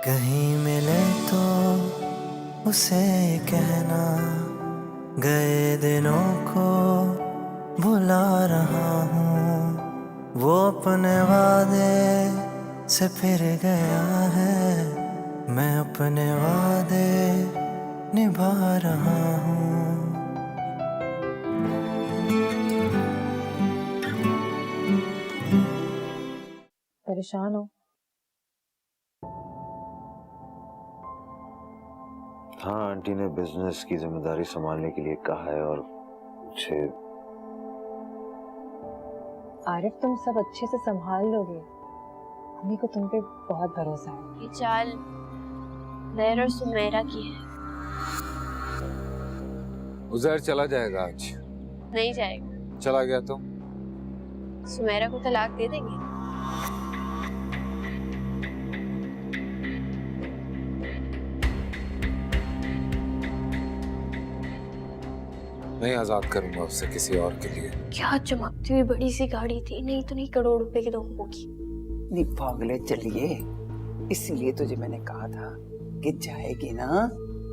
कहीं मिले तो उसे कहना, गए दिनों को भुला रहा हूँ। वो अपने वादे से फिर गया है, मैं अपने वादे निभा रहा हूँ। परेशान हो? हाँ, आंटी ने बिजनेस की जिम्मेदारी संभालने के लिए कहा है और मुझे आरिफ, तुम सब अच्छे से संभाल लोगे। मम्मी को तुम पे बहुत भरोसा है। ये चाल नैर और सुमेरा की है। उज़ैर चला जाएगा आज। नहीं जाएगा। चला गया तो सुमेरा को तलाक दे देंगे। नहीं, आजाद करूंगा उससे किसी और के लिए। क्या चमकती हुई बड़ी सी गाड़ी थी, नहीं तो नहीं करोड़ रुपए की तो होगी। नहीं पागले, चलिए। इसीलिए तुझे मैंने कहा था कि जाएगी ना,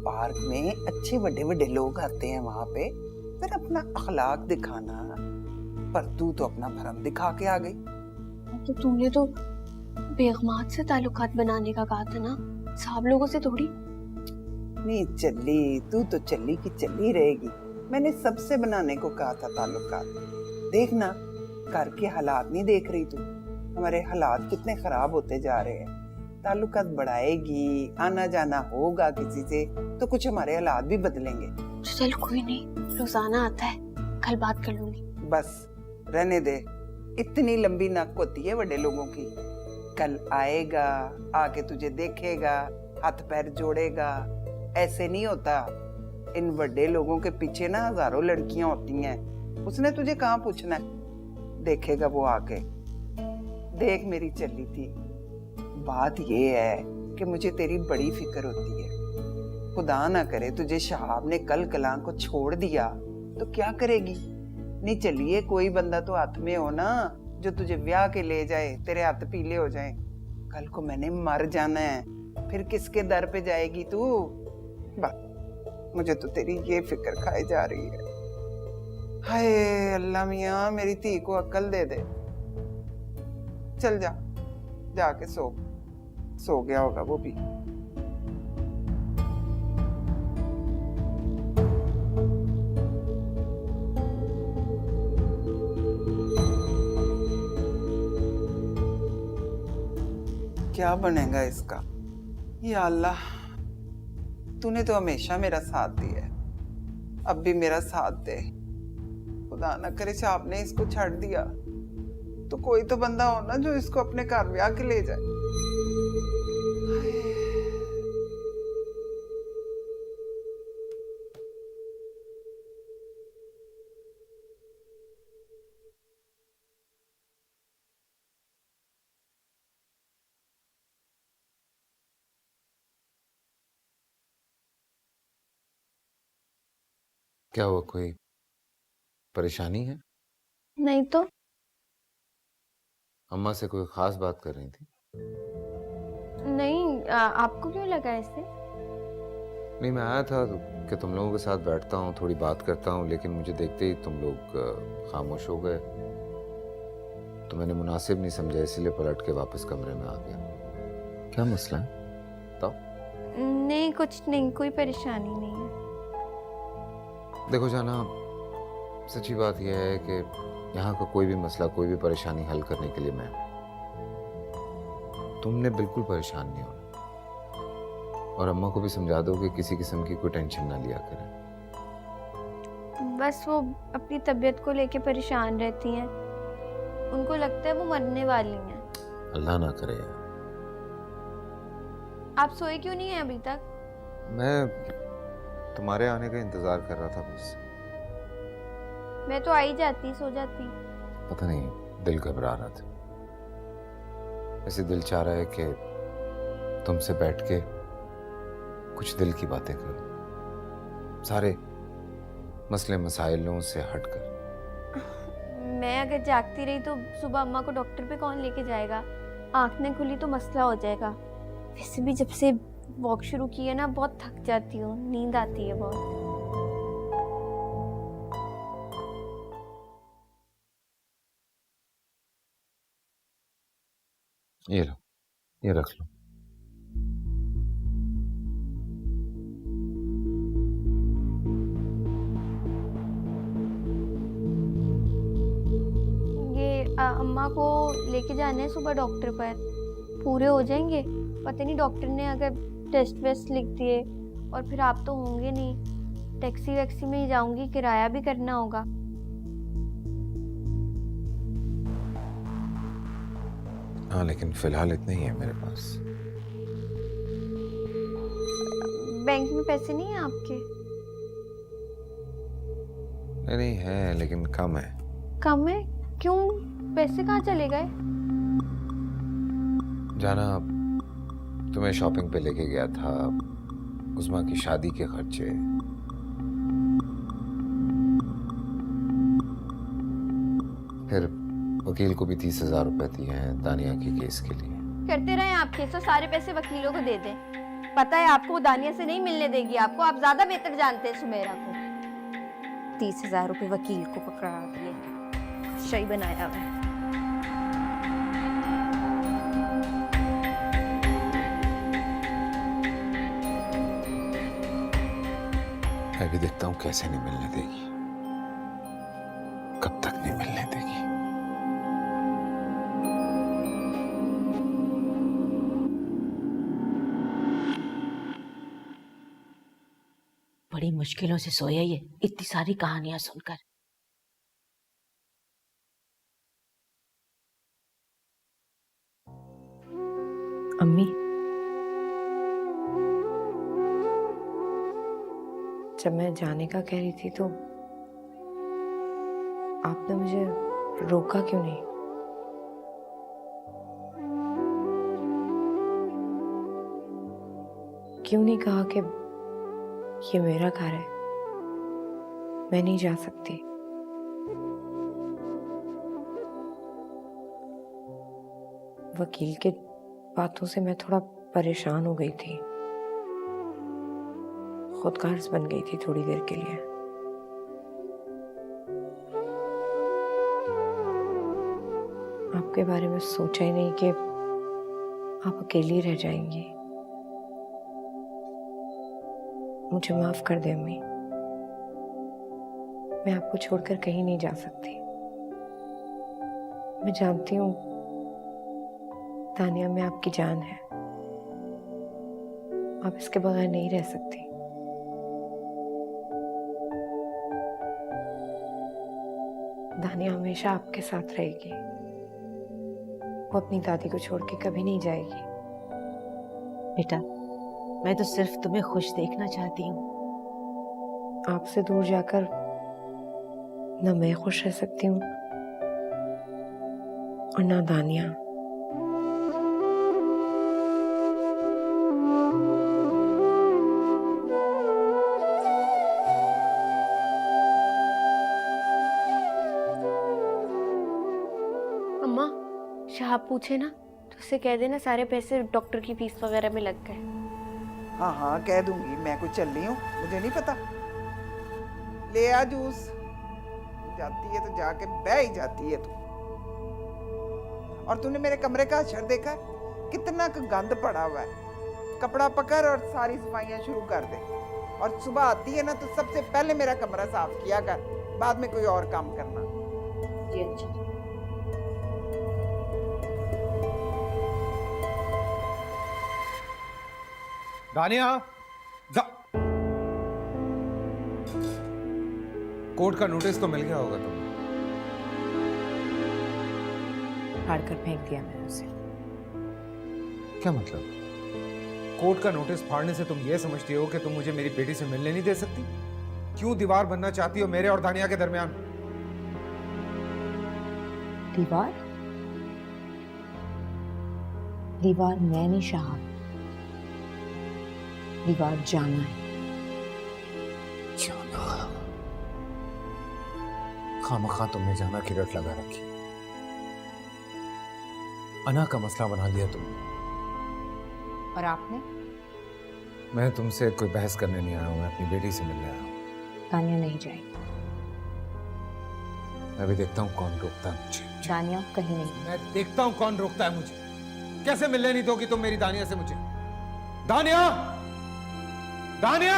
पार्क में अच्छे बड़े बड़े लोग आते हैं वहां पे, फिर अपना अखलाक दिखाना। पर तू तो अपना भरम दिखा के आ गई। तो तूने तो बेगमात से ताल्लुकात बनाने का कहा था ना, सब लोगों से थोड़ी। नहीं चली, तू तो चली की चली रहेगी। मैंने सबसे बनाने को कहा था ताल्लुकात। देखना, घर के हालात नहीं देख रही तू? हमारे हालात कितने खराब होते जा रहे हैं। ताल्लुकात बढ़ाएगी, आना जाना होगा किसी से, तो कुछ हमारे हालात भी बदलेंगे। चल कोई नहीं, रोजाना आता है, कल बात कर लूंगी। बस रहने दे, इतनी लंबी नक होती है बड़े लोगों की। कल आएगा, आके तुझे देखेगा, हाथ पैर जोड़ेगा। ऐसे नहीं होता। इन बड़े लोगों के पीछे ना हजारों लड़कियां होती हैं। उसने तुझे कहाँ पूछना है? देखेगा वो आके। देख मेरी चली थी, बात ये है कि मुझे तेरी बड़ी फिक्र होती है। खुदा ना करे तुझे शहाब ने कल कलां को छोड़ दिया तो क्या करेगी? नहीं चलिए, कोई बंदा तो हाथ में हो ना, जो तुझे ब्याह के ले जाए, तेरे हाथ पीले हो जाए। कल को मैंने मर जाना है, फिर किसके दर पे जाएगी तू? बस मुझे तो तेरी ये फिक्र खाई जा रही है। हाय अल्लाह मियाँ, मेरी धी को अक्ल दे दे। चल जा, जाके सो गया होगा वो भी। क्या बनेगा इसका? या अल्लाह, तूने तो हमेशा मेरा साथ दिया है, अब भी मेरा साथ दे। खुदा ना करे साहब ने इसको छड़ दिया तो कोई तो बंदा हो ना जो इसको अपने घर ब्याह के ले जाए। क्या हुआ, कोई परेशानी है? नहीं तो। अम्मा से कोई खास बात कर रही थी? नहीं, आपको क्यों लगा ऐसे? नहीं, मैं आया था कि तुम लोगों के साथ बैठता हूँ, थोड़ी बात करता हूँ, लेकिन मुझे देखते ही तुम लोग खामोश हो गए, तो मैंने मुनासिब नहीं समझा, इसीलिए पलट के वापस कमरे में आ गया। क्या मसला है बताओ? नहीं कुछ नहीं, कोई परेशानी नहीं है। देखो जाना, सच्ची बात यह है कि यहाँ का कोई भी मसला, कोई भी परेशानी हल करने के लिए मैं, तुमने बिल्कुल परेशान नहीं होना, और अम्मा को भी समझा दो कि किसी किस्म की कोई टेंशन ना लिया करें। बस वो अपनी तबीयत को लेके परेशान रहती हैं, उनको लगता है वो मरने वाली हैं। अल्लाह ना करे यार। आप सोए क्यों नहीं हैं अभी तक? मैं तुम्हारे आने का इंतजार कर रहा था बस। मैं तो आ ही जाती, सो जाती। पता नहीं, दिल घबरा रहा था। ऐसे दिल चाह रहा है कि तुमसे बैठ के कुछ दिल की बातें करूं, सारे मसले मसाइलों से हटकर। मैं अगर जागती रही तो सुबह अम्मा को डॉक्टर पे कौन लेके जाएगा? आँख नहीं खुली तो मसला हो जाएगा। वैसे भी जब से वॉक शुरू की है ना, बहुत थक जाती हूँ, नींद आती है बहुत। ये लो, ये रख लो। ये अम्मा को लेके जाने हैं सुबह डॉक्टर पर, पूरे हो जाएंगे। पता नहीं डॉक्टर ने अगर टेस्ट वेस्ट लिख दिए, और फिर आप तो होंगे नहीं, टैक्सी वैक्सी में ही जाऊंगी, किराया भी करना होगा। हाँ, लेकिन फिलहाल इतने ही है मेरे पास। बैंक में पैसे नहीं है आपके? नहीं है, लेकिन कम है। कम है? क्यों, पैसे कहाँ चले गए? जाना, तुम्हें शॉपिंग पे लेके गया था, उस्मा की शादी के खर्चे। फिर वकील को भी 30,000 रुपए दिए हैं दानिया के केस के लिए। करते रहे आप केस, तो सारे पैसे वकीलों को दे दें। पता है आपको, वो दानिया से नहीं मिलने देगी आपको, आप ज्यादा बेहतर जानते हैं सुमेरा को। 30,000 रुपए वकील को पकड़ा दिए, सही बनाया हुआ है। मैं भी देखता हूँ कैसे नहीं मिलने देगी, कब तक नहीं मिलने देगी। बड़ी मुश्किलों से सोया ये, इतनी सारी कहानियां सुनकर। अम्मी, जब मैं जाने का कह रही थी तो आपने मुझे रोका क्यों नहीं? क्यों नहीं कहा कि ये मेरा घर है, मैं नहीं जा सकती? वकील के बातों से मैं थोड़ा परेशान हो गई थी, खुदगार्ज बन गई थी थोड़ी देर के लिए। आपके बारे में सोचा ही नहीं कि आप अकेली रह जाएंगी। मुझे माफ कर दे अम्मी, मैं आपको छोड़कर कहीं नहीं जा सकती। मैं जानती हूँ तानिया में आपकी जान है, आप इसके बगैर नहीं रह सकती। दानिया हमेशा आपके साथ रहेगी, वो अपनी दादी को छोड़ के कभी नहीं जाएगी। बेटा, मैं तो सिर्फ तुम्हें खुश देखना चाहती हूँ। आपसे दूर जाकर ना मैं खुश रह सकती हूँ और ना दानिया। अम्मा, शाह पूछे ना तो उससे कह देना सारे पैसे डॉक्टर की फीस वगैरह में लग गए। हाँ हाँ कह दूंगी, मैं कोई चल रही हूँ, मुझे नहीं पता। ले आ जूस, जाती है तो जाके बह ही जाती है तू। और तूने मेरे कमरे का अक्षर देखा, कितना गंद पड़ा हुआ है। कपड़ा पकड़ और सारी सफाइयां शुरू कर दे, और सुबह आती है ना तो सबसे पहले मेरा कमरा साफ किया कर, बाद में कोई और काम करना। जी अच्छा। दानिया, कोर्ट का नोटिस तो मिल गया होगा तुम्हें। फाड़ कर फेंक दिया मैंने उसे। क्या मतलब? कोर्ट का नोटिस फाड़ने से तुम ये समझती हो कि तुम मुझे मेरी बेटी से मिलने नहीं दे सकती? क्यों दीवार बनना चाहती हो मेरे और दानिया के दरमियान? दीवार? दीवार मैं नहीं शाह, दीवार जाना है। जाना? खामखा तुमने जाना की रट लगा रखी, अना का मसला बना लिया तुमने। और आपने? मैं तुमसे कोई बहस करने नहीं आया हूँ, मैं अपनी बेटी से मिलने आया हूँ। दानिया नहीं जाएगी। मैं भी देखता हूँ कौन रोकता है मुझे। दानिया कहीं नहीं। मैं देखता हूँ कौन रोकता है मुझे। कैसे मिलने नहीं दोगी तुम मेरी दानिया से मुझे? दानिया, दानिया!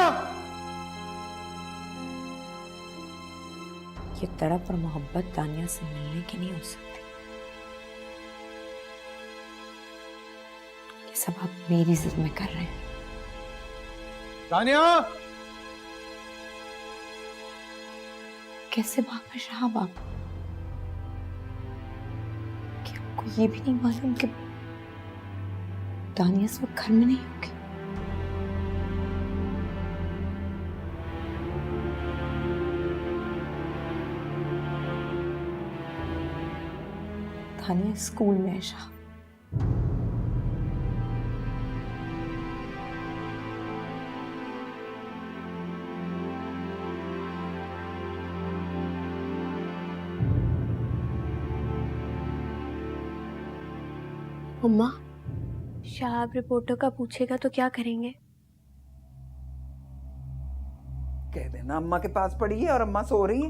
ये तड़प और मोहब्बत दानिया से मिलने की नहीं हो सकती। ये सब आप मेरी जिद में कर रहे हैं। दानिया! कैसे भाग गए शहाब आप? क्या आपको ये भी नहीं मालूम कि दानिया इस वक्त घर में नहीं होगी? दानिया स्कूल में है शहाब। अम्मा, शाहब रिपोर्टर का पूछेगा तो क्या करेंगे? कह देना अम्मा के पास पड़ी है और अम्मा सो रही है।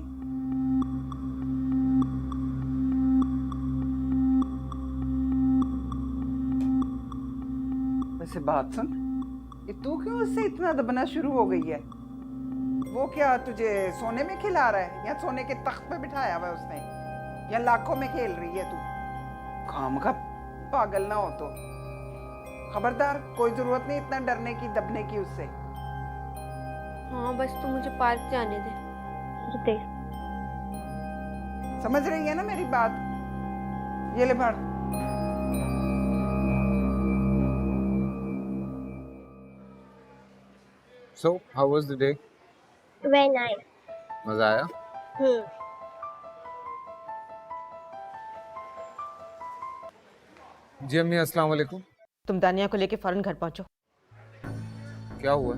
वैसे बात सुन, ये तू क्यों उससे इतना दबना शुरू हो गई है? वो क्या तुझे सोने में खिला रहा है या सोने के तख्त पे बिठाया हुआ है उसने, या लाखों में खेल रही है तू? खाम खा पागल ना हो तो। खबरदार, कोई जरूरत नहीं इतना डरने की दबने की उससे। हाँ, बस तू मुझे पार्क जाने दे। दे। समझ रही है ना मेरी बात? ये ले पढ़। So, how was the day? Very nice. मजा आया? जी अम्मी, अस्सलाम वालेकुम। तुम दानिया को लेके फौरन घर पहुंचो। क्या हुआ?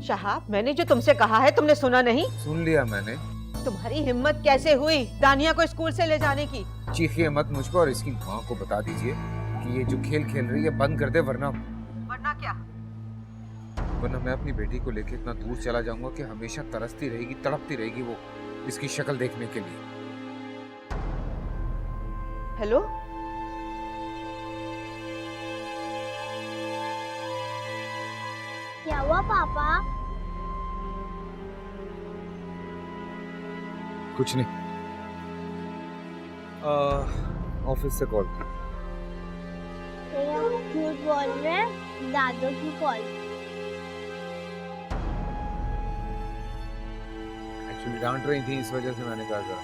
शहाब, मैंने जो तुमसे कहा है तुमने सुना नहीं? सुन लिया मैंने। तुम्हारी हिम्मत कैसे हुई दानिया को स्कूल से ले जाने की? चीखिए मत मुझ पर और इसकी माँ को बता दीजिए कि ये जो खेल खेल रही है बंद कर दे, वरना क्या? वरना मैं अपनी बेटी को लेके इतना दूर चला जाऊंगा कि हमेशा तरसती रहेगी, तड़पती रहेगी वो इसकी शक्ल देखने के लिए। हेलो, क्या हुआ पापा? कुछ नहीं, ऑफिस से कॉल। झूठ बोल रहे, दादू की कॉल। एक्चुअली डांट रही थी, इस वजह से मैंने कहा जरा।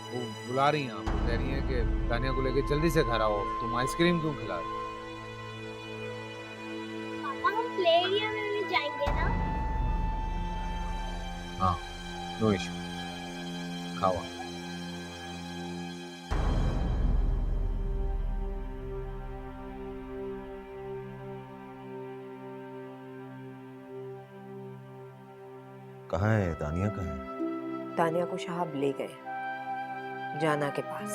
वो बुला रही हैं आपको, कह रही हैं कि दानिया को लेके जल्दी से घर आओ, तुम आइसक्रीम क्यों खिला रहे हो? पापा, हम प्ले एरिया में भी जाएंगे ना? हाँ, नो इशू, खाओ। कहाँ है दानिया? कहाँ है? दानिया को शहाब ले गए जाना के पास।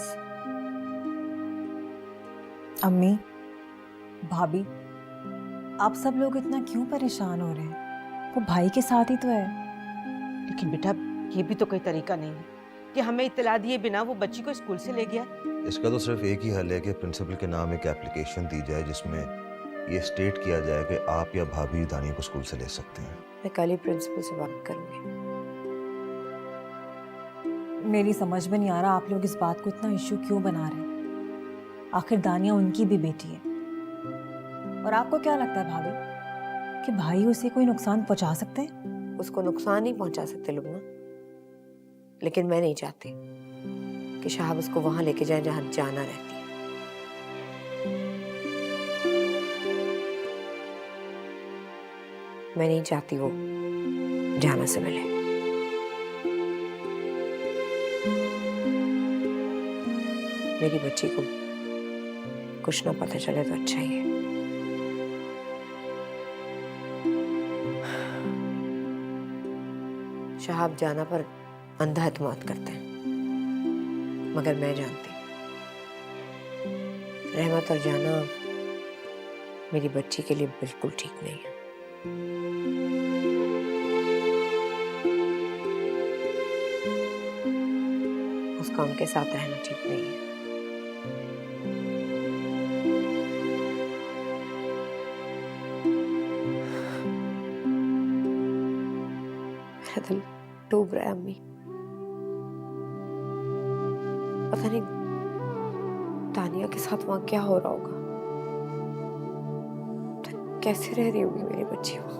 अम्मी, भाभी, आप सब लोग इतना क्यों परेशान हो रहे हैं? वो भाई के साथ ही तो है। लेकिन बेटा, ये भी तो कोई तरीका नहीं है कि हमें इत्तला दिए बिना वो बच्ची को स्कूल से ले गया। इसका तो सिर्फ एक ही हल है कि प्रिंसिपल के नाम एक एप्लीकेशन दी जाए जिसमें ये स्टेट किया जाए कि आप या भाभी दानिया को स्कूल से ले सकते हैं। मैं कल ही प्रिंसिपल से बात करूंगी। मेरी समझ में नहीं आ रहा आप लोग इस बात को इतना इश्यू क्यों बना रहे हैं। आखिर दानिया उनकी भी बेटी है। और आपको क्या लगता है भाभी कि भाई उसे कोई नुकसान पहुंचा सकते हैं? उसको नुकसान नहीं पहुंचा सकते लुबना, लेकिन मैं नहीं चाहती कि शहाब उसको वहां लेके जाए जहां जाना रहती है। मैं नहीं चाहती वो जाना से मिले। मेरी बच्ची को कुछ ना पता चले तो अच्छा ही है। शहाब जाना पर अंधा एतमाद करते हैं, मगर मैं जानती रहमत और जाना मेरी बच्ची के लिए बिल्कुल ठीक नहीं है। उसका उनके साथ रहना ठीक नहीं है। मेरा दिल डूब रहा है अम्मी। पता नहीं तानिया के साथ वहां क्या हो रहा होगा, तो कैसे रह रही होगी मेरी बच्ची वहां।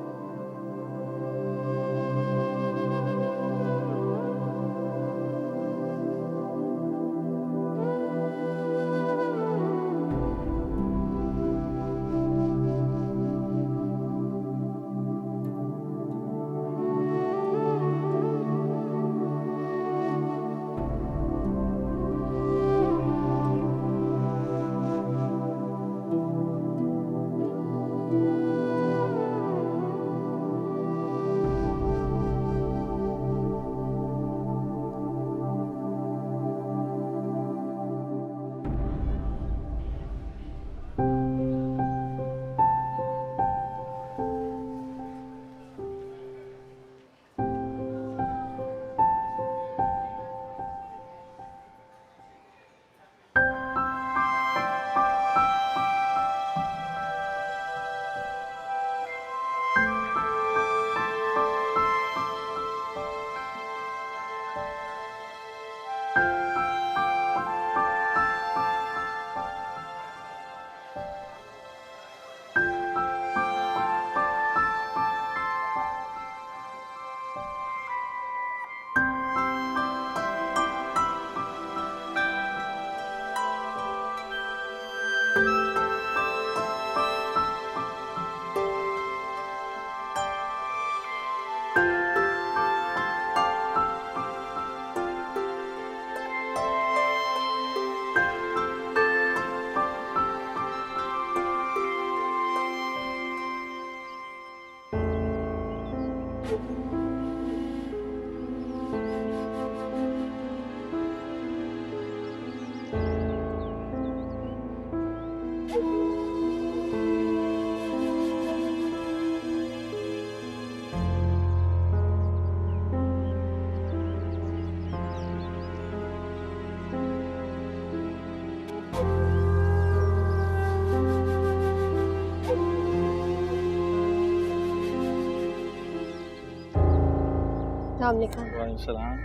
वालेकुम सलाम।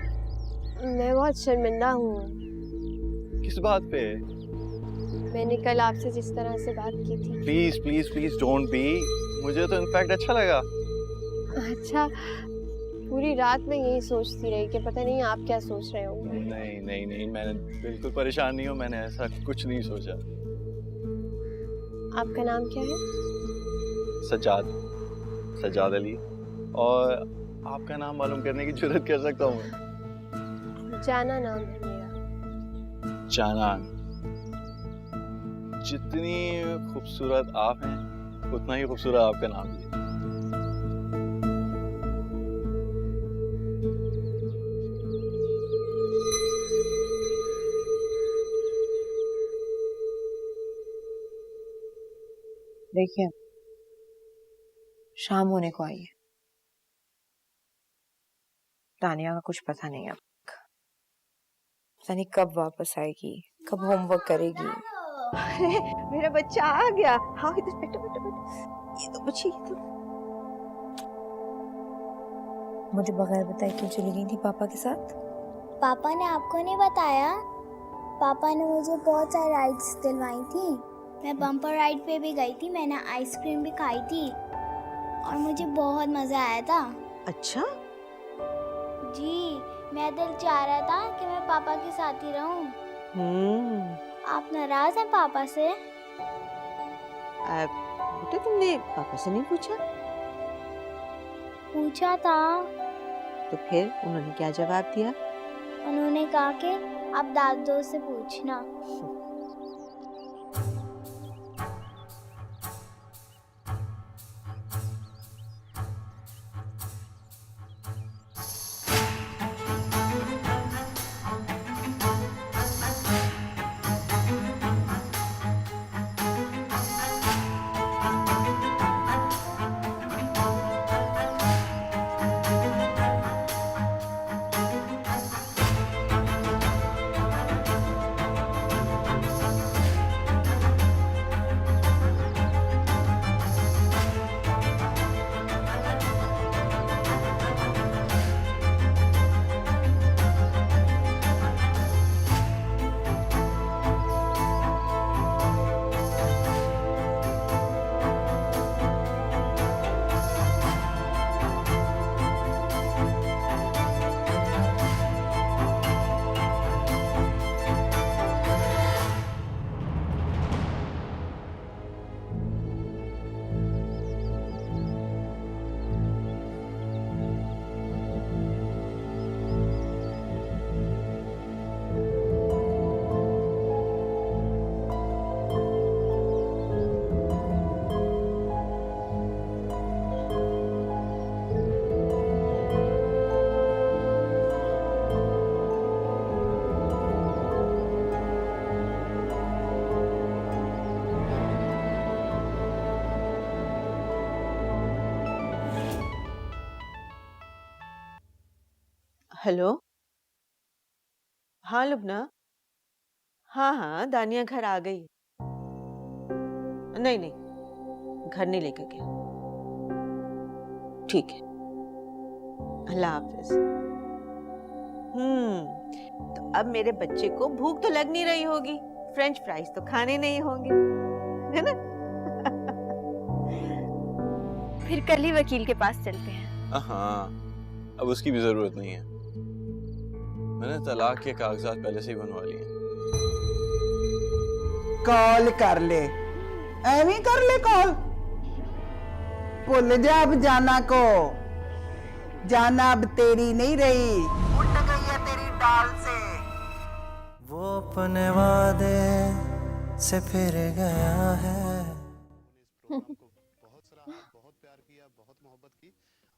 मैं बहुत शर्मिंदा हूँ। किस बात पे? मैंने कल आपसे जिस तरह से बात की थी। Please please please don't be. मुझे तो इनफैक्ट अच्छा लगा। अच्छा, पूरी रात में यही सोचती रही कि पता नहीं आप क्या सोच रहे होंगे। नहीं नहीं नहीं, मैंने बिल्कुल परेशान नहीं हूँ, मैंने ऐसा कुछ नहीं सोचा। आपका नाम क्या है? सज्जाद, सज्जाद अली। और आपका नाम मालूम करने की जुर्रत कर सकता हूँ? जाना नाम है मेरा। जानान। जितनी खूबसूरत आप हैं उतना ही खूबसूरत आपका नाम भी है। देखिए, शाम होने को आई है। तानिया का कुछ पता नहीं अब। पता नहीं कब वापस आएगी, कब होमवर्क करेगी। अरे मेरा बच्चा आ गया। हाँ इधर बैठो बैठो बैठो। ये तो बच्ची, ये तो। मुझे बगैर बताए क्यों चली गई थी पापा के साथ? पापा ने आपको नहीं बताया? पापा ने मुझे बहुत सारी राइड्स दिलवाई थी। मैं बम्पर राइड पे भी गई थी, मैंने आइसक्रीम भी खाई थी और मुझे बहुत मजा आया था। अच्छा जी, मैं दिल चाह रहा था कि मैं पापा के साथ ही रहूं। आप नाराज हैं पापा से? बेटा तुमने पापा से नहीं पूछा? पूछा था। तो फिर उन्होंने क्या जवाब दिया? उन्होंने कहा कि आप दादू से पूछना। हेलो। हाँ लुबना। हाँ हाँ, दानिया घर आ गई। नहीं नहीं, घर नहीं लेकर गया। ठीक है, अल्लाह हाफिज। तो अब मेरे बच्चे को भूख तो लग नहीं रही होगी, फ्रेंच फ्राइज तो खाने नहीं होंगे, है ना? फिर कल ही वकील के पास चलते हैं। हाँ, अब उसकी भी जरूरत नहीं है। मैंने तलाक के कागजात पहले से ही बनवा लिए हैं। कॉल कर ले, एवी कर ले कॉल। भूल जा अब जाना को, जाना अब तेरी नहीं रही, उठ गई है तेरी डाल से। वो अपने वादे से फिर गया है। बहुत सराहा, बहुत प्यार किया, बहुत मोहब्बत की,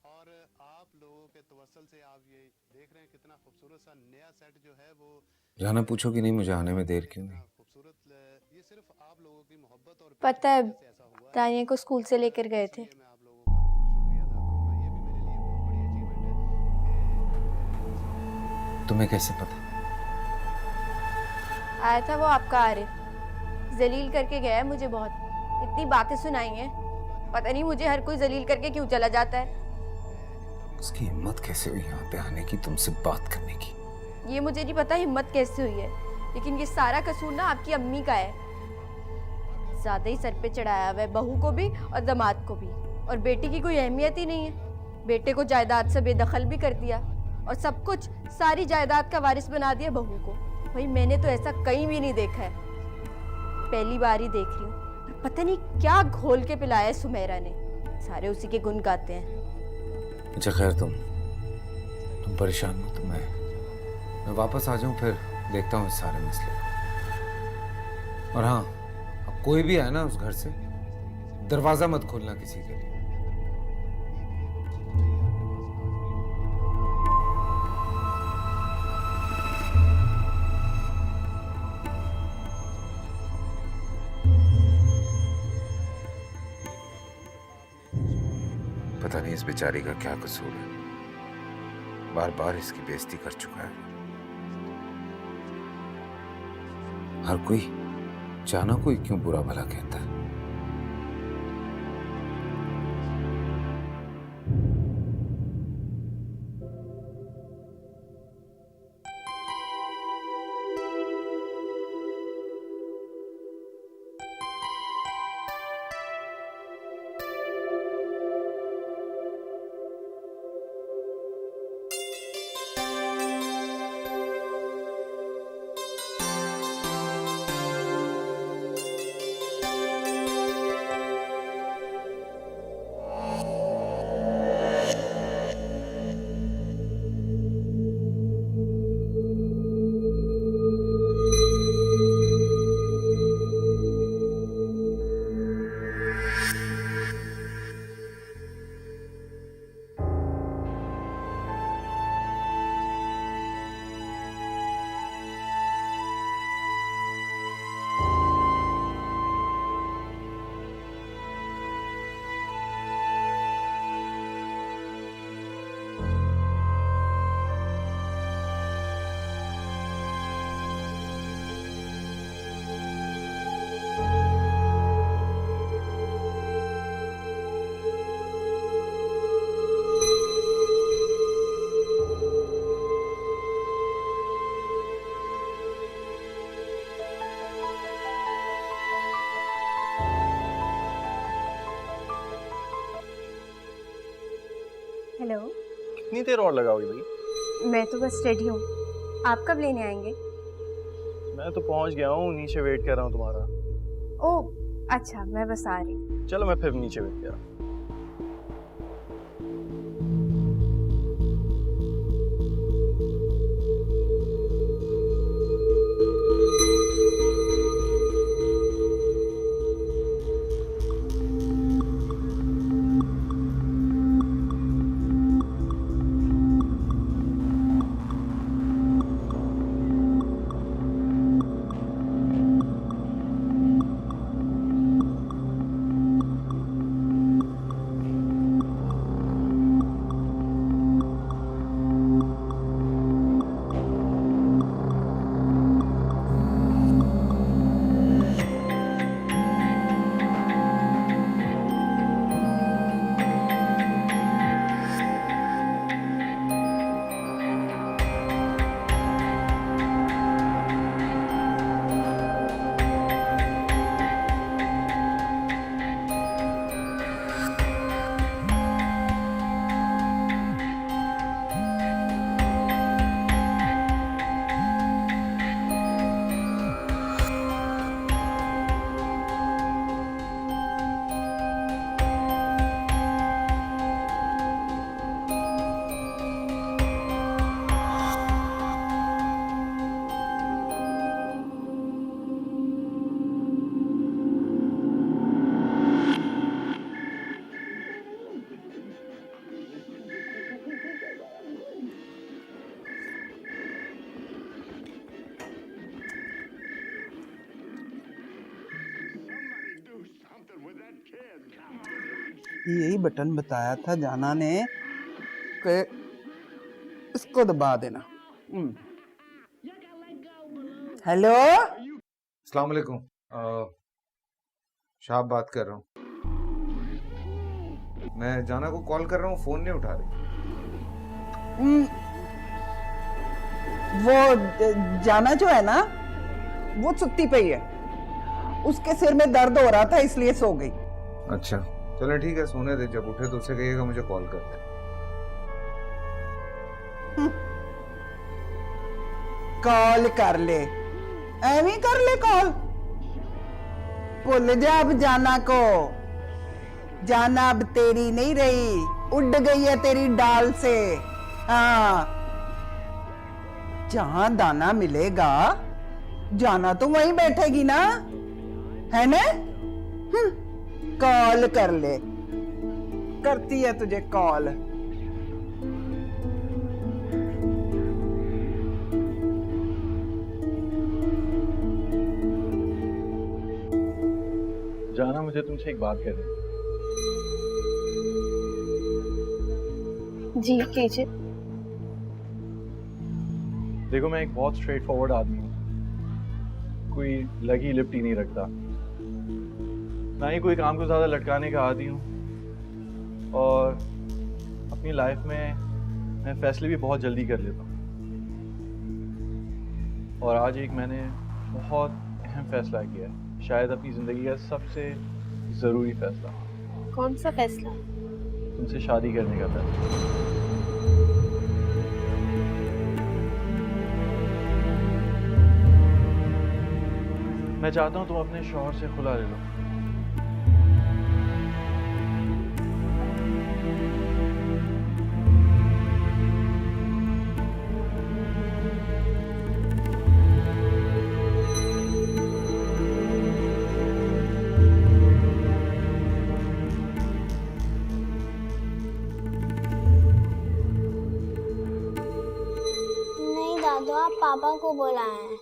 और आप लोगों के तवस्सुल से आप ये देख रहे हैं कितना खूबसूरत सा नया सेट जो है वो। जाना पूछो कि नहीं मुझे आने में देर क्यों नहीं? खूबसूरत, ये सिर्फ आप लोगों की मोहब्बत और पता है, दानिया को स्कूल से लेकर गए थे। मैं आप लोगों का शुक्रिया अदा करूंगा। ये भी मेरे लिए बहुत बड़ी अचीवमेंट है। तुम्हें कैसे पता? आया था वो आपका आरिफ, जलील करके गया है मुझे, बहुत इतनी बातें सुनाई हैं। पता नहीं मुझे हर कोई जलील करके क्यों चला जाता है। उसकी हिम्मत कैसे हुई यहाँ पे आने की, तुमसे बात करने की? ये मुझे नहीं पता हिम्मत कैसे हुई है, लेकिन ये सारा कसूर ना आपकी अम्मी का है। ज्यादा ही सर पे चढ़ाया हुआ है बहू को भी और दामाद को भी, और बेटी की कोई अहमियत ही नहीं है। बेटे को जायदाद से बेदखल भी कर दिया और सब कुछ, सारी जायदाद का वारिस बना दिया बहू को। भाई मैंने तो ऐसा कहीं भी नहीं देखा है, पहली बार ही देख रही हूँ। पता नहीं क्या घोल के पिलाया है सुमेरा ने, सारे उसी के गुण गाते हैं। अच्छा खैर, तुम परेशान मत, मैं वापस आ जाऊं, फिर देखता हूँ इस सारे मसले को। और हाँ, अब कोई भी आए ना उस घर से, दरवाजा मत खोलना किसी के लिए। पता नहीं इस बेचारी का क्या कसूर है, बार बार इसकी बेइज्जती कर चुका है। हर कोई जाना कोई क्यों बुरा भला कहता है। हेलो। कितनी देर और लगाओगी भाई? मैं तो बस रेडी हूँ, आप कब लेने आएंगे? मैं तो पहुंच गया हूँ, नीचे वेट कर रहा हूँ तुम्हारा। ओह अच्छा, मैं बस आ रही। चलो मैं फिर नीचे वेट कर रहा हूँ। यही बटन बताया था जाना ने कि इसको दबा देना। हेलो, अस्सलाम वालेकुम। शाह बात कर रहा हूँ। मैं जाना को कॉल कर रहा हूँ, फोन नहीं उठा रही। वो जाना जो है ना, वो सुत्ती पई है, उसके सिर में दर्द हो रहा था इसलिए सो गई। अच्छा चलो ठीक है, सोने दे, जब उठे तो उसे कहिएगा मुझे कॉल कर दे। कॉल कर ले, एवी कर ले कॉल। भूल जा अब जाना को, जाना अब तेरी नहीं रही, उड़ गई है तेरी डाल से। हाँ, जहां दाना मिलेगा जाना तो वहीं बैठेगी ना, है ना? कॉल कर ले, करती है तुझे कॉल। जाना, मुझे तुमसे एक बात करनी है। जी कीजिए। देखो, मैं एक बहुत स्ट्रेट फॉरवर्ड आदमी हूँ, कोई लगी लिपटी नहीं रखता, ना ही कोई काम को ज़्यादा लटकाने का आदी हूँ, और अपनी लाइफ में मैं फैसले भी बहुत जल्दी कर लेता हूँ। और आज एक मैंने बहुत अहम फैसला किया है, शायद अपनी ज़िंदगी का सबसे ज़रूरी फैसला। कौन सा फैसला? तुमसे शादी करने का फैसला। मैं चाहता हूँ तुम अपने शौहर से खुला ले लो। नहीं दादू, आप पापा को बुलाएं।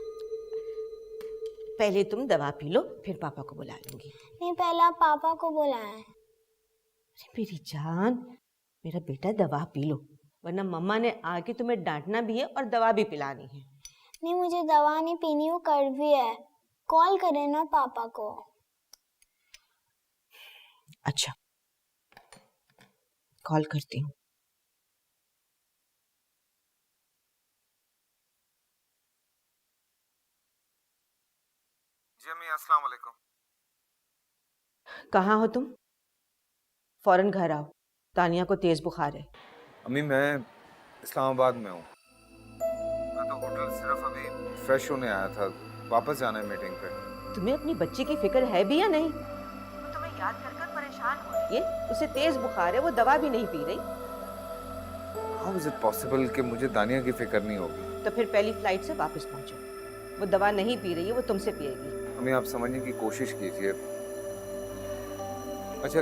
पहले तुम दवा पी लो, फिर पापा को बुला लूंगी। नहीं, पहले आप पापा को बुलाएं। अरे मेरी जान, मेरा बेटा दवा पी लो, वरना मम्मा ने आके तुम्हें डांटना भी है और दवा भी पिलानी है। नहीं, मुझे दवा नहीं पीनी, वो कड़वी है। कॉल करें ना पापा को। अच्छा, कॉल करती हूँ। जी अम्मी, अस्सलाम वालेकुम। कहाँ हो तुम? फौरन घर आओ, तानिया को तेज बुखार है। अम्मी मैं इस्लामाबाद में हूँ। मैं तो होटल सिर्फ अभी फ्रेश होने आया था, वापस जाना है मीटिंग पे। तुम्हें अपनी बच्ची की फिक्र है भी या नहीं? वो तुम्हें याद कर कर परेशान हो रही है, उसे तेज बुखार है, वो दवा भी नहीं पी रही। हाउ इज इट पॉसिबल कि मुझे दानिया की फिक्र नहीं होगी? तो फिर पहली फ्लाइट से वापस पहुंचो, वो दवा नहीं पी रही है, वो तुमसे पिएगी। अम्मी आप समझने की कोशिश कीजिए। अच्छा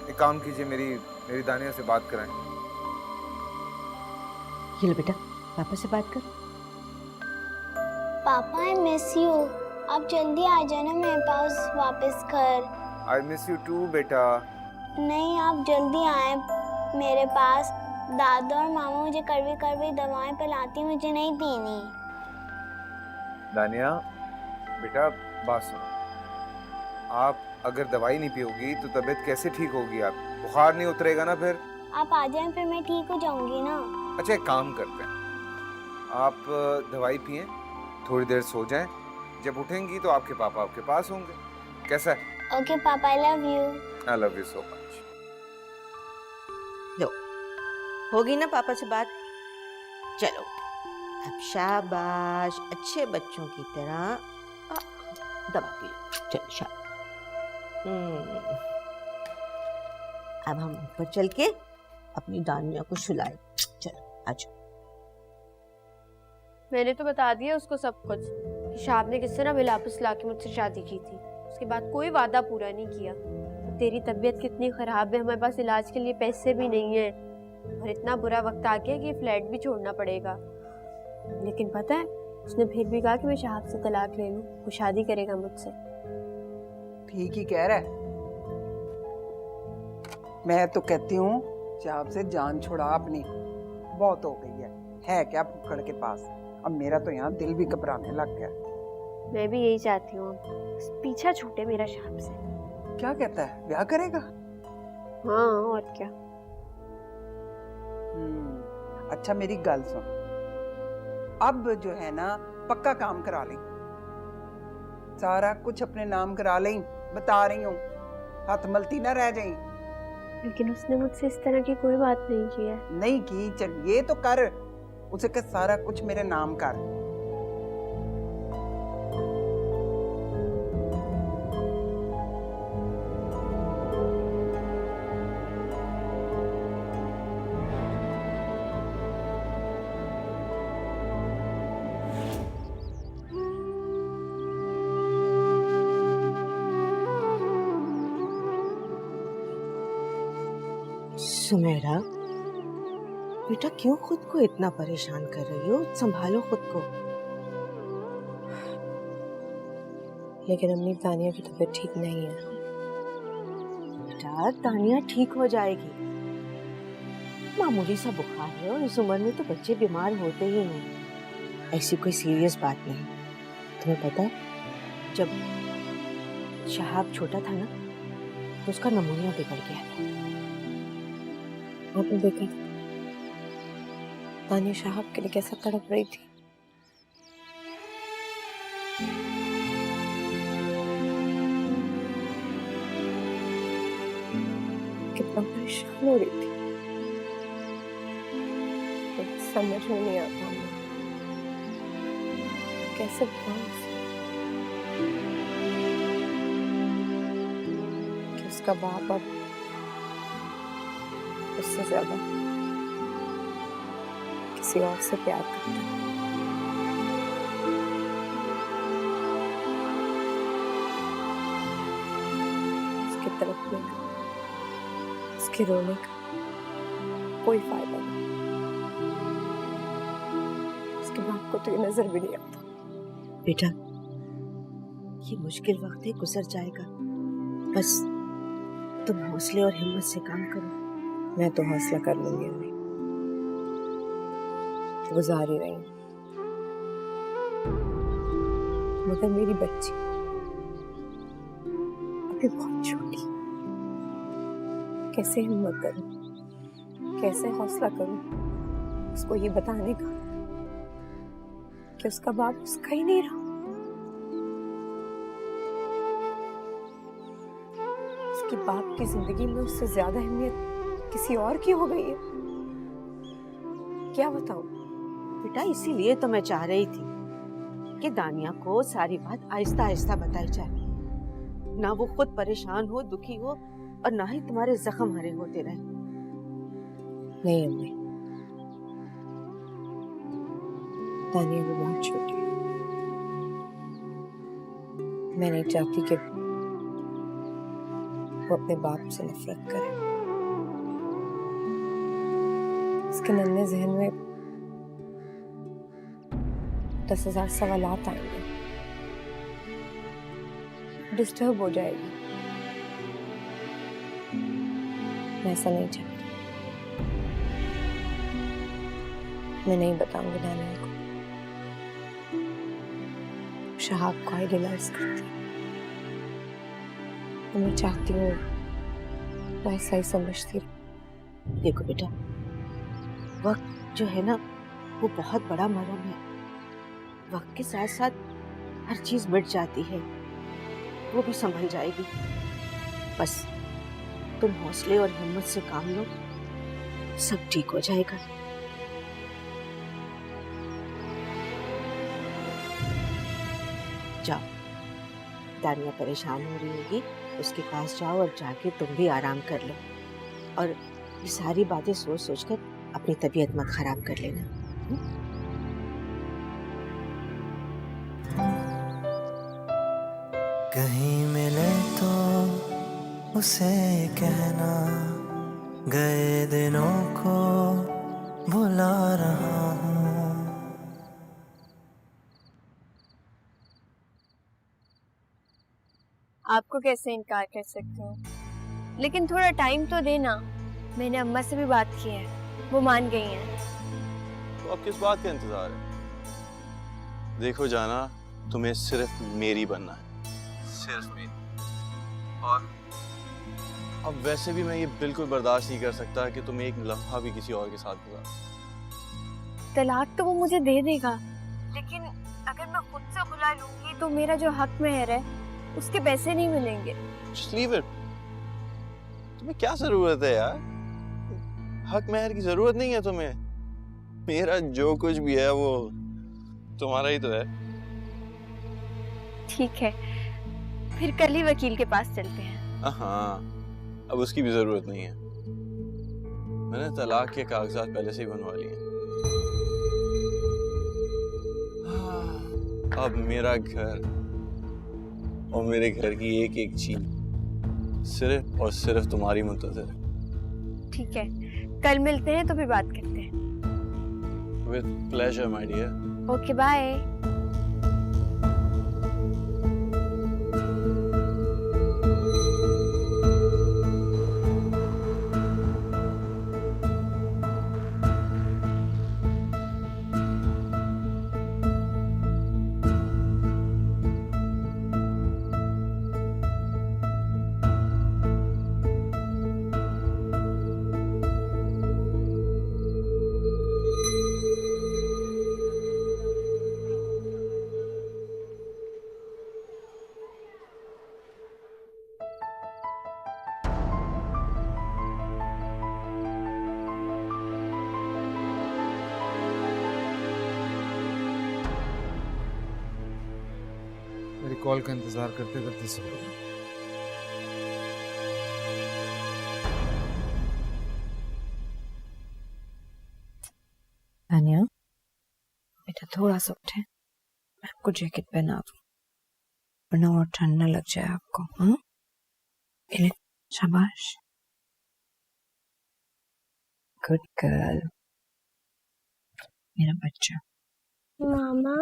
एक काम कीजिए, मेरी दानिया से बात कराएं। ये लो बेटा, पापा से बात कर। पापा, आई मिस यू। आप जल्दी आ जाना मेरे पास वापस घर। आई मिस यू टू बेटा। नहीं, आप जल्दी आए मेरे पास। दादा और मामा मुझे कड़वी कड़वी दवाएं पिलाती, मुझे नहीं पीनी। दानिया बेटा बात सुनो, आप अगर दवाई नहीं पियोगी तो तबीयत कैसे ठीक होगी? आप बुखार नहीं उतरेगा ना फिर? आप आ जाएं, फिर मैं ठीक हो जाऊंगी ना। अच्छा एक काम करते हैं, आप दवाई पिएं, थोड़ी देर सो जाएं, जब उठेंगी तो आपके पापा आपके पास होंगे। कैसा है? ओके पापा, I love you. I love you so much. लो, होगी ना पापा से बात? चलो अब शाबाश, अच्छे बच्चों की तरह दवा पी लो। चलो शाबाश। अब हम ऊपर चल के अपनी दानिया को सुलाए। चलो आ जाओ। मैंने तो बता दिया उसको सब कुछ कि शाब ने किस तरह वापस लाके मुझसे शादी की थी। उसके बाद कोई वादा पूरा नहीं किया। तेरी तबीयत कितनी ख़राब है, हमारे पास इलाज के लिए पैसे भी नहीं है, और इतना बुरा वक्त आ गया कि फ्लैट भी छोड़ना पड़ेगा। लेकिन पता है, उसने फिर भी कहा कि मैं शाहब से तलाक ले लूँ, वो शादी करेगा मुझसे। ठीक ही कह रहा है। मैं तो कहती हूँ चाप से जान छुड़ा अपनी, बहुत हो गई है क्या फुक्कड़ के पास। अब मेरा तो यहाँ दिल भी घबराने लग गया। मैं भी यही चाहती हूँ, पीछा छूटे मेरा शाप से। क्या कहता है, ब्याह करेगा? हाँ और क्या। अच्छा मेरी गल सुन, अब जो है ना पक्का काम करा ले, सारा कुछ अपने नाम करा ले, बता रही हूँ, हाथ मलती ना रह जाए। लेकिन उसने मुझसे इस तरह की कोई बात नहीं की है। नहीं की, चल ये तो कर, उसे कह सारा कुछ मेरे नाम कर। सुमेरा, बेटा क्यों खुद को इतना परेशान कर रही हो? संभालो खुद को। लेकिन अम्मी तानिया की तबीयत ठीक नहीं है। बेटा तानिया ठीक हो जाएगी, मामूली सा बुखार है और इस उम्र में तो बच्चे बीमार होते ही हैं, ऐसी कोई सीरियस बात नहीं। तुम्हें पता है जब शहाब छोटा था ना तो उसका नमूनिया बिगड़ गया था। आपने देखा तानिया शहाब के लिए कैसा तड़प रही थी। कितना परेशान हो रही थी, समझ में नहीं आता कैसे बताऊं कि उसका बाप अब उससे ज्यादा किसी और से प्यार करता है। उसके तड़पने का, उसके रोने का कोई फायदा नहीं। उसके बाप को तो ये नजर भी नहीं आता। बेटा ये मुश्किल वक्त है, गुजर जाएगा, बस तुम हौसले और हिम्मत से काम करो। मैं तो हौसला कर लूंगी अम्मी, गुजार ही रही हूँ, मगर मेरी बच्ची अभी बहुत छोटी, कैसे हिम्मत करूं, कैसे हौसला करूं उसको ये बताने का कि उसका बाप उसका ही नहीं रहा। उसके बाप की जिंदगी में उससे ज्यादा अहमियत किसी और की हो गई है। क्या बताऊं? बेटा इसीलिए तो मैं चाह रही थी कि दानिया को सारी बात आहिस्ता आहिस्ता बताई जाए, ना वो खुद परेशान हो, दुखी हो, और ना ही तुम्हारे जख्म हरे होते रहे। नहीं अम्मी, तानिया भी बहुत छोटी है, मैं नहीं चाहती कि वो अपने बाप से नफरत करे। उसके नन्हे जहन में 10,000 सवालात आएंगे, डिस्टर्ब हो जाएगी। मैं ऐसा नहीं चाहती। मैं नहीं बताऊंगी दानिया को शहाब को आइडियलाइज करती। मैं चाहती हूँ वो ऐसा ही समझती रहे। देखो बेटा, वक्त जो है ना वो बहुत बड़ा मरहम है, वक्त के साथ साथ हर चीज मिट जाती है, वो भी संभल जाएगी। बस तुम हौसले और हिम्मत से काम लो, सब ठीक हो जाएगा। जाओ, दानिया परेशान हो रही होगी, उसके पास जाओ और जाके तुम भी आराम कर लो, और ये सारी बातें सोच सोच कर अपनी तबीयत मत खराब कर लेना। कहीं मिले तो उसे कहना, गए दिनों को भुला रहा हूँ। आपको कैसे इनकार कर सकती हूँ? लेकिन थोड़ा टाइम तो देना। मैंने अम्मा से भी बात की है, वो मान गई हैं। तो अब किस बात का इंतजार है? देखो जाना, तुम्हें सिर्फ मेरी बनना है, सिर्फ मेरी। और अब वैसे भी मैं ये बिल्कुल बर्दाश्त नहीं कर सकता कि तुम एक लम्हा भी किसी और के साथ गुजारो। तलाक तो वो मुझे दे देगा, लेकिन अगर मैं खुद से खुला लूंगी तो मेरा जो हक मेहर है उसके पैसे नहीं मिलेंगे। Just leave it. तुम्हें क्या जरूरत है यार? हक मेहर की जरूरत नहीं है तुम्हें। मेरा जो कुछ भी है वो तुम्हारा ही तो है। ठीक है, फिर कल ही वकील के पास चलते हैं। हाँ, अब उसकी भी जरूरत नहीं है। मैंने तलाक के कागजात पहले से ही बनवा लिए हैं। अब मेरा घर और मेरे घर की एक एक चीज सिर्फ और सिर्फ तुम्हारी मुंतज़िर है। ठीक है, कल मिलते हैं तो फिर बात करते हैं। With pleasure, my dear. Okay, bye. मेरी कॉल का इंतजार करते करते सो गया। तानिया, बेटा थोड़ा सा उठे, मैं आपको जैकेट पहना दूं, वरना और ठंड न लग जाए आपको। हाँ, ले, शाबाश, गुड गर्ल, मेरा बच्चा। मामा,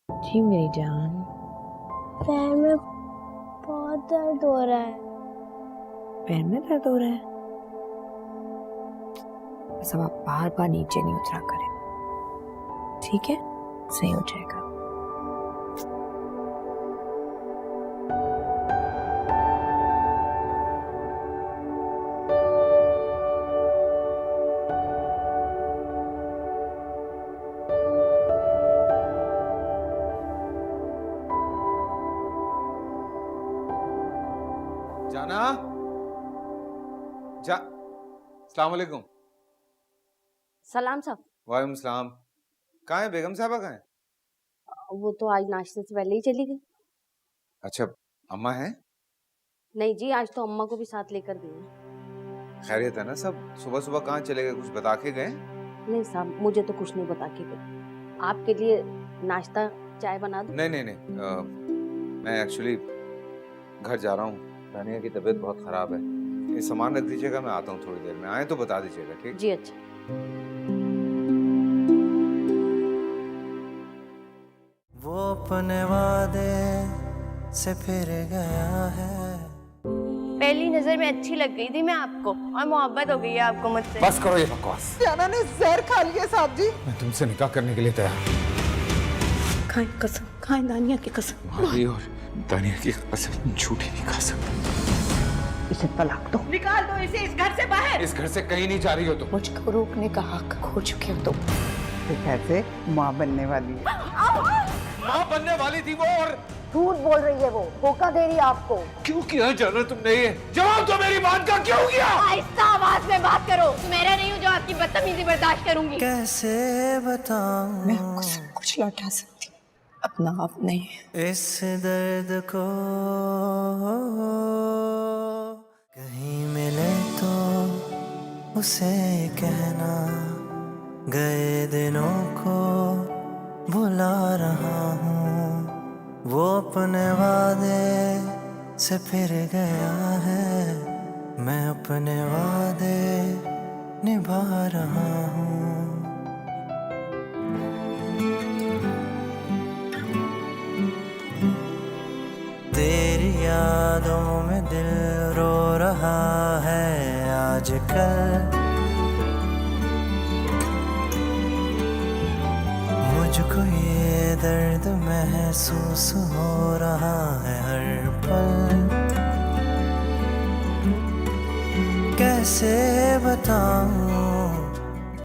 जी मेरी जान। पैर में बहुत दर्द हो रहा है। पैर में दर्द हो रहा है? बस अब आप बार बार नीचे नहीं उतरा करें, ठीक है? सही हो जाएगा। जाना, अस्सलाम वालेकुम। सलाम साहब। वालेकुम सलाम। कहाँ है बेगम साहबा, कहाँ है? वो तो आज नाश्ते से पहले ही चली गई। अच्छा, अम्मा है? नहीं जी, आज तो अम्मा को भी साथ लेकर गई हैं। खैरियत है ना सब? सुबह सुबह कहाँ चले गए, कुछ बता के गए? नहीं साहब, मुझे तो कुछ नहीं बता के गई। आपके लिए नाश्ता चाय बना दूं? नहीं नहीं नहीं, मैं एक्चुअली घर जा रहा हूँ। दानिया की तबीयत बहुत खराब है। ये सामान रख दीजिएगा, मैं आता हूँ थोड़ी देर में। आए तो बता दीजिएगा, ठीक? जी अच्छा। वो अपने वादे से फिर गया है। पहली नजर में अच्छी लग गई थी मैं आपको, और मोहब्बत हो गई है आपको मुझसे। बस करो ये बकवास। जाना ने जहर खा लिया साहब जी। मैं तुमसे निकाह करने के लिए तैयार। खाएं कसम, खाएं दानिया की कसम। भाभी और दानिया की कसम झूठी नहीं खा सकती। इसे तलाक दो। निकाल दो इसे इस घर से बाहर। इस घर से कहीं नहीं जा रही हो तुम। मुझको रोकने का हक खो चुके हो तुम। कैसे माँ बनने वाली है? माँ बनने वाली थी वो, और झूठ बोल रही है वो, धोखा दे रही है आपको। क्यों किया जाना तुमने ये? जवाब दो मेरी बात का, क्यों किया? आहिस्ता आवाज में बात करो, मेरा नहीं हूँ जो आपकी बदतमीजी बर्दाश्त करूंगी। कैसे बताऊं मैं आपको सब कुछ लौटा सकती हूँ, अपना आप नहीं। इस दर्द को कहीं मिले तो उसे कहना, गए दिनों को भुला रहा हूँ। वो अपने वादे से फिर गया है, मैं अपने वादे निभा रहा हूँ। तेरी यादों में दिल रो रहा मुझको ये दर्द महसूस हो रहा है हर पल। कैसे बताऊं